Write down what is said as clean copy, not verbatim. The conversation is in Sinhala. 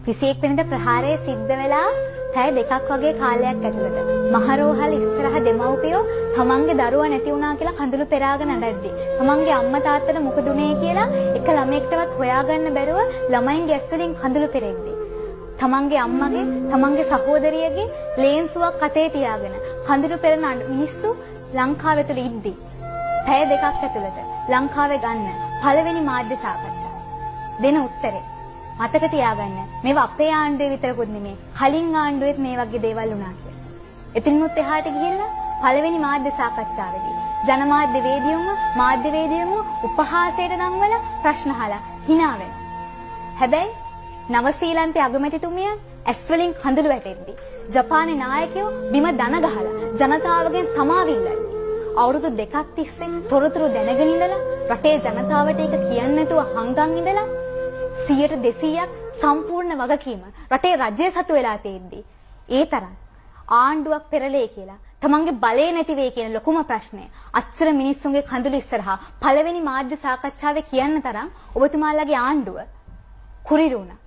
21 වෙනිදා ප්‍රහාරය සිද්ධ වෙලා පැය දෙකක් වගේ කාලයක් ඇතුළත මහරෝහල ඉස්සරහ දෙමව්පියෝ තමන්ගේ දරුවා නැති වුණා කියලා කඳුළු පෙරාගෙන නැද්දි තමන්ගේ අම්මා තාත්තට මොකද උනේ කියලා එක ළමයෙක්ටවත් හොයාගන්න බැරුව ළමයින්ගේ ඇස් වලින් කඳුළු පෙරෙද්දි තමන්ගේ අම්මගේ තමන්ගේ සහෝදරියගේ ලේන්සුවක් අතේ තියාගෙන කඳුළු පෙරන මිනිස්සු ලංකාවේ තුල ඉද්දි පැය දෙකක් ඇතුළත ලංකාවේ ගන්න පළවෙනි මාධ්‍ය සාකච්ඡාව දෙන උත්තරේ මතක තියාගන්න මේවා අපේ ආණ්ඩුවේ විතරකුත් නෙමෙයි කලින් ආණ්ඩුවෙත් මේ වගේ දේවල් වුණා කියලා. එතනිනුත් එහාට ගිහිල්ලා පළවෙනි මාධ්‍ය සාකච්ඡාවේදී ජනමාධ්‍ය වේදිකයන්ම උපහාසයට නංවල ප්‍රශ්න අහලා hina වෙනවා. හැබැයි නවසීලන්තයේ අගමැතිතුමිය ඇස් වලින් කඳුළු වැටෙද්දි ජපානයේ නායකයෝ බිම දන ගහලා ජනතාවගෙන් සමාවිල්ලන්නේ. අවුරුදු දෙකක් තිස්සේ තොරතුරු දැනගෙන ඉඳලා රටේ ජනතාවට ඒක කියන්නේ නැතුව හංගන් ඉඳලා 100% සම්පූර්ණ වගකීම රටේ රජය සතු වෙලා තියෙද්දි ඒ තරම් ආණ්ඩුවක් පෙරලේ කියලා තමන්ගේ බලය නැති වෙයි කියන ලොකුම ප්‍රශ්නය අච්චර මිනිස්සුන්ගේ කඳුළු ඉස්සරහා පළවෙනි මාධ්‍ය සාකච්ඡාවේ කියන්න තරම් ඔබතුමාලගේ ආණ්ඩුව කුරිරුණා.